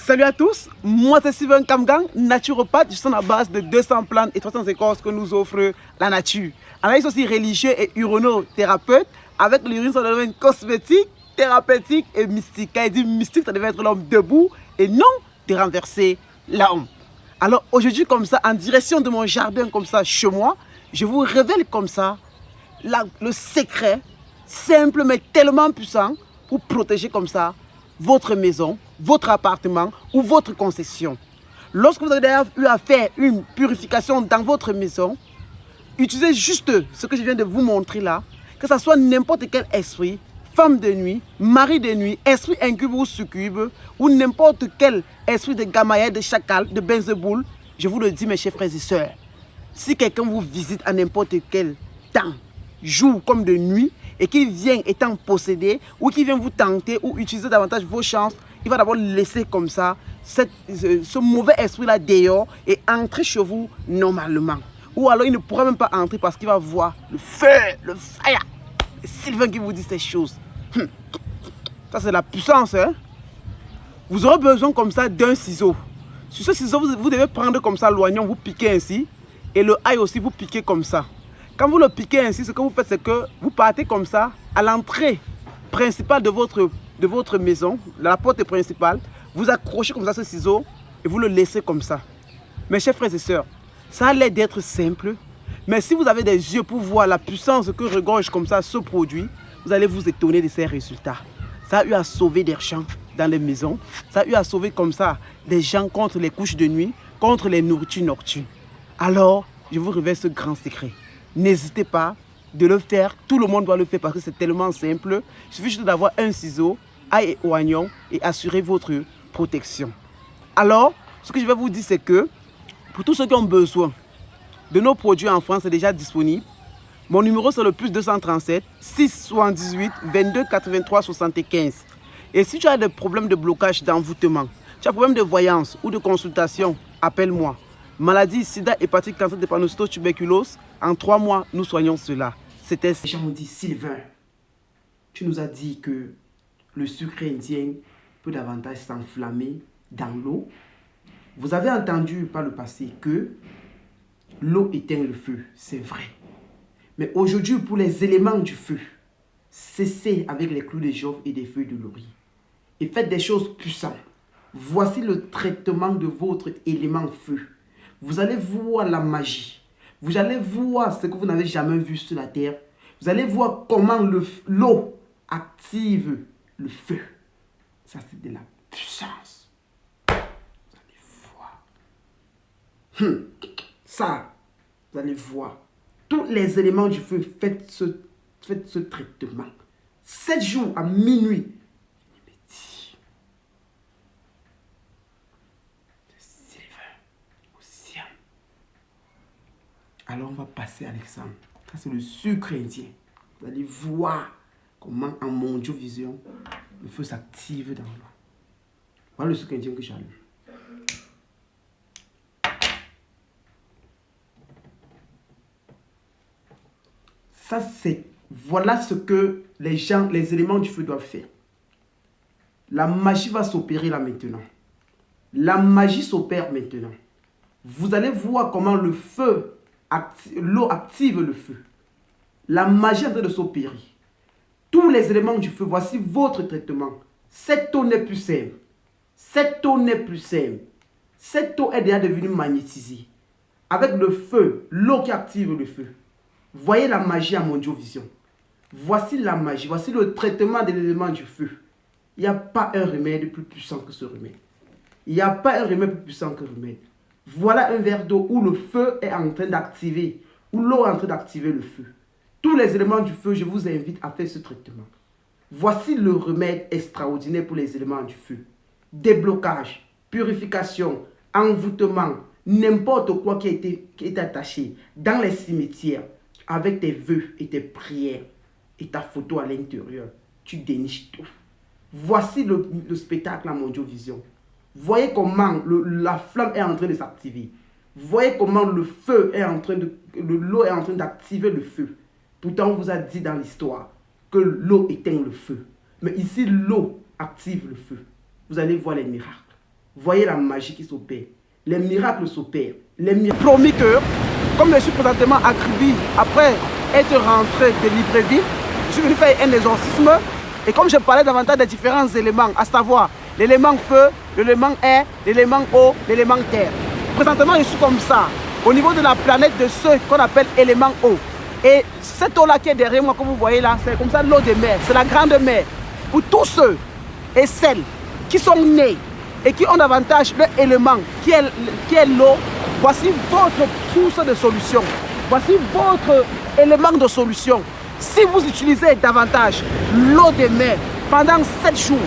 Salut à tous, moi c'est Steven Kamgang, naturopathe. Je suis à la base de 200 plantes et 300 écorces que nous offre la nature. Analyse aussi religieux et urino-thérapeute avec l'urine sur le domaine cosmétique, thérapeutique et mystique. Quand il dit mystique, ça devait être l'homme debout et non de renverser l'homme. Alors aujourd'hui comme ça, en direction de mon jardin comme ça chez moi, je vous révèle comme ça le secret simple mais tellement puissant pour protéger comme ça votre maison, votre appartement ou votre concession. Lorsque vous avez eu à faire une purification dans votre maison, utilisez juste ce que je viens de vous montrer là, que ce soit n'importe quel esprit, femme de nuit, mari de nuit, esprit incube ou succube, ou n'importe quel esprit de gamaïa, de chacal, de benzeboule. Je vous le dis mes chers frères et sœurs, si quelqu'un vous visite à n'importe quel temps, jour comme de nuit, et qu'il vient étant possédé, ou qu'il vient vous tenter, ou utiliser davantage vos chances, il va d'abord laisser comme ça ce mauvais esprit-là dehors et entrer chez vous normalement. Ou alors il ne pourra même pas entrer parce qu'il va voir le feu, le fire. C'est Sylvain qui vous dit ces choses. Ça c'est la puissance. Hein? Vous aurez besoin comme ça d'un ciseau. Sur ce ciseau, vous devez prendre comme ça l'oignon, vous piquez ainsi. Et le ail aussi, vous piquez comme ça. Quand vous le piquez ainsi, ce que vous faites, c'est que vous partez comme ça à l'entrée principale de votre maison, la porte principale. Vous accrochez comme ça ce ciseau et vous le laissez comme ça. Mes chers frères et sœurs, ça a l'air d'être simple. Mais si vous avez des yeux pour voir la puissance que regorge comme ça ce produit, vous allez vous étonner de ces résultats. Ça a eu à sauver des champs dans les maisons. Ça a eu à sauver comme ça des gens contre les couches de nuit, contre les nourritures nocturnes. Alors, je vous révèle ce grand secret. N'hésitez pas de le faire. Tout le monde doit le faire parce que c'est tellement simple. Il suffit juste d'avoir un ciseau, ail et oignon et assurer votre protection. Alors, ce que je vais vous dire, c'est que pour tous ceux qui ont besoin de nos produits en France, c'est déjà disponible. Mon numéro, c'est le plus 237 678 22 83 75. Et si tu as des problèmes de blocage, d'envoûtement, tu as des problèmes de voyance ou de consultation, appelle-moi. Maladie, sida, hépatite, cancer, drépanocytose, tuberculose. En 3 mois, nous soignons cela. C'était... Les gens m'ont dit, Sylvain, tu nous as dit que le sucre indien peut davantage s'enflammer dans l'eau. Vous avez entendu par le passé que l'eau éteint le feu, c'est vrai. Mais aujourd'hui, pour les éléments du feu, cessez avec les clous de girofle et des feuilles de laurier. Et faites des choses puissantes. Voici le traitement de votre élément feu. Vous allez voir la magie. Vous allez voir ce que vous n'avez jamais vu sur la terre. Vous allez voir comment l'eau active le feu. Ça, c'est de la puissance. Vous allez voir. Ça, vous allez voir. Tous les éléments du feu, faites ce traitement. 7 jours à minuit. Alors on va passer à l'exemple. Ça c'est le sucre indien. Vous allez voir comment en mondiovision le feu s'active dans l'eau. Voilà le sucre indien que j'ai lu. Ça c'est, voilà ce que les éléments du feu doivent faire. La magie va s'opérer là maintenant. La magie s'opère maintenant. Vous allez voir comment le feu, l'eau active le feu. La magie est en train de s'opérer. Tous les éléments du feu, voici votre traitement. Cette eau n'est plus simple. Cette eau n'est plus simple. Cette eau est déjà devenue magnétisée. Avec le feu, l'eau qui active le feu. Voyez la magie à mondiovision. Voici la magie, voici le traitement de l'élément du feu. Il n'y a pas un remède plus puissant que ce remède. Il n'y a pas un remède plus puissant que le remède. Voilà un verre d'eau où le feu est en train d'activer, où l'eau est en train d'activer le feu. Tous les éléments du feu, je vous invite à faire ce traitement. Voici le remède extraordinaire pour les éléments du feu. Déblocage, purification, envoûtement, n'importe quoi qui est attaché dans les cimetières avec tes vœux et tes prières et ta photo à l'intérieur. Tu déniches tout. Voici le spectacle à Mondiovision. Voyez comment la flamme est en train de s'activer. Voyez comment le feu est en train de... l'eau est en train d'activer le feu. Pourtant, on vous a dit dans l'histoire que l'eau éteint le feu. Mais ici, l'eau active le feu. Vous allez voir les miracles. voyez la magie qui s'opère. Les miracles s'opèrent. Promis que, comme je suis présentement à Kribi, après être rentré de Libreville, je suis venu faire un exorcisme. Et comme je parlais davantage des différents éléments, à savoir l'élément feu, l'élément air, l'élément eau, l'élément terre. Présentement, je suis comme ça, au niveau de la planète de ceux qu'on appelle élément eau. Et cette eau-là qui est derrière moi, comme vous voyez là, c'est comme ça l'eau de mer, c'est la grande mer. Pour tous ceux et celles qui sont nés et qui ont davantage l'élément qui est l'eau, voici votre source de solution. Voici votre élément de solution. Si vous utilisez davantage l'eau de mer pendant 7 jours,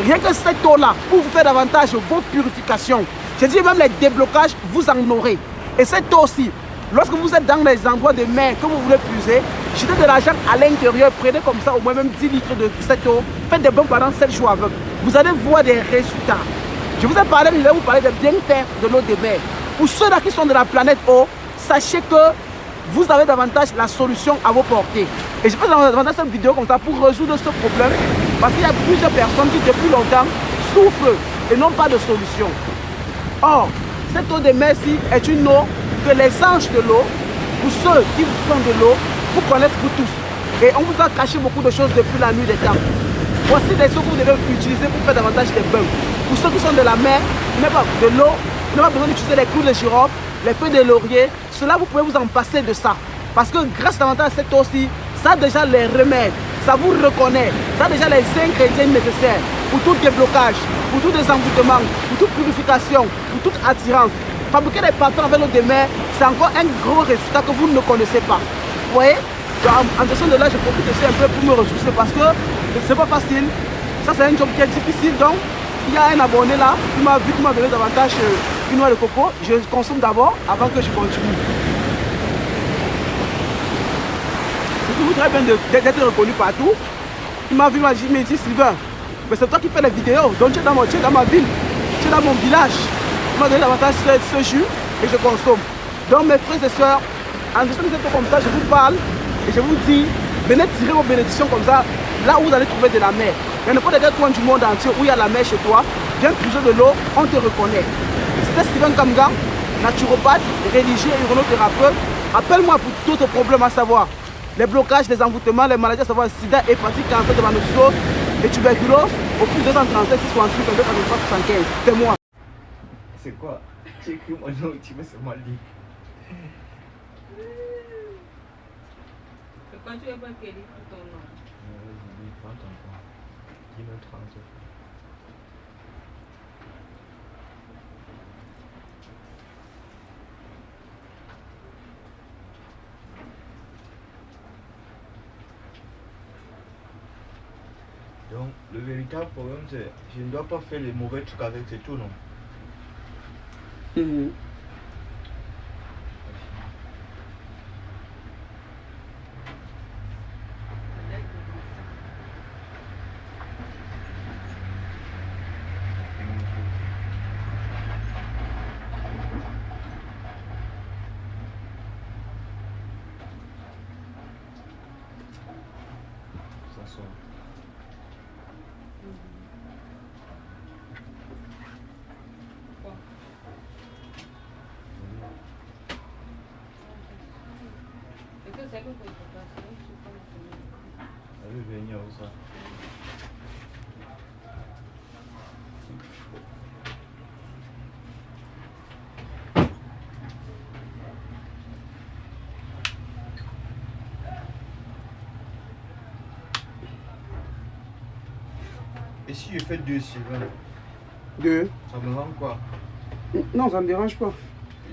rien que cette eau-là, pour vous faire davantage votre purification, je dis même les déblocages, vous en aurez. Et cette eau aussi, lorsque vous êtes dans les endroits de mer que vous voulez puiser, jetez de l'argent à l'intérieur, prenez comme ça au moins même 10 litres de cette eau, faites des bains pendant 7 jours avec. Vous allez voir des résultats. Je vous ai parlé, je vais vous parler des bienfaits de l'eau de mer. Pour ceux-là qui sont de la planète eau, sachez que vous avez davantage la solution à vos portées. Et je fais davantage cette vidéo comme ça pour résoudre ce problème, parce qu'il y a plusieurs personnes qui depuis longtemps souffrent et n'ont pas de solution. Or, cette eau de mer-ci est une eau que les anges de l'eau, pour ceux qui font de l'eau, vous connaissez vous tous. Et on vous a caché beaucoup de choses depuis la nuit des temps. Voici les choses que vous devez utiliser pour faire davantage des bains. Pour ceux qui sont de la mer, pas de l'eau, vous n'avez pas besoin d'utiliser les clous de girofle, les feuilles de laurier. Cela, vous pouvez vous en passer de ça. Parce que grâce davantage à cette eau-ci, ça a déjà les remèdes, ça vous reconnaît, ça a déjà les ingrédients nécessaires pour tout déblocage, pour tout désenvoûtement, pour toute purification, pour toute attirance. Fabriquer des parfums avec l'eau de mer, c'est encore un gros résultat que vous ne connaissez pas. Vous voyez? En dessous de là, je profite aussi un peu pour me ressourcer parce que c'est pas facile. Ça, c'est un job qui est difficile. Donc, il y a un abonné là, qui m'a vu, qui m'a donné davantage une noix de coco. Je consomme d'abord avant que je continue. C'est toujours très bien d'être reconnu partout. Il m'a vu, il m'a dit, mais dis Sylvain, mais c'est toi qui fais les vidéos. Donc, tu es dans ma ville, tu es dans mon village. Il m'a donné davantage ce jus et je consomme. Donc, mes frères et sœurs, en dessous de cette comme ça, je vous parle. Et je vous dis, venez tirer vos bénédictions comme ça, là où vous allez trouver de la mer. Il y a n'importe quel coin du monde entier où il y a la mer chez toi, viens puiser de l'eau, on te reconnaît. C'était Sylvain Kamga, naturopathe, religieux et urothérapeute. Appelle-moi pour d'autres problèmes à savoir les blocages, les envoûtements, les maladies à savoir sida, hépatite, cancer de l'anocytose et tuberculose au plus 237 668 75. C'est moi. C'est quoi? Tu écris mon nom, tu mets sur moi lit. Quand tu es pas quel pour ton nom? Vas-y, prends ton temps. Dis-le 30 fois. Donc, le véritable problème, c'est je ne dois pas faire les mauvais trucs avec, c'est tout, non? Ça sort. C'est que c'est pas Elle veut venir où ça? Et si je fais 2 Sylvain, 2. ça me rend quoi? Non, ça ne me dérange pas.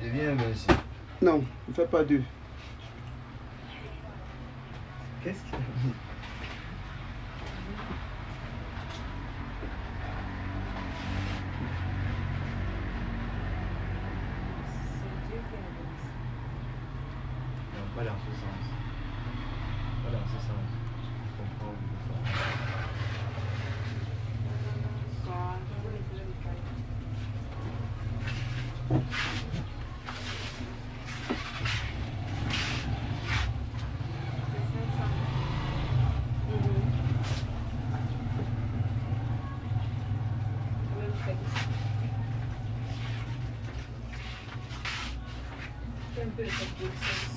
Je deviens invincible. Non, ne fais pas 2. Qu'est-ce qu'il a dit? Non, pas dans ce sens. Pas dans ce sens. Je comprends où vous êtes. un peu le code policier.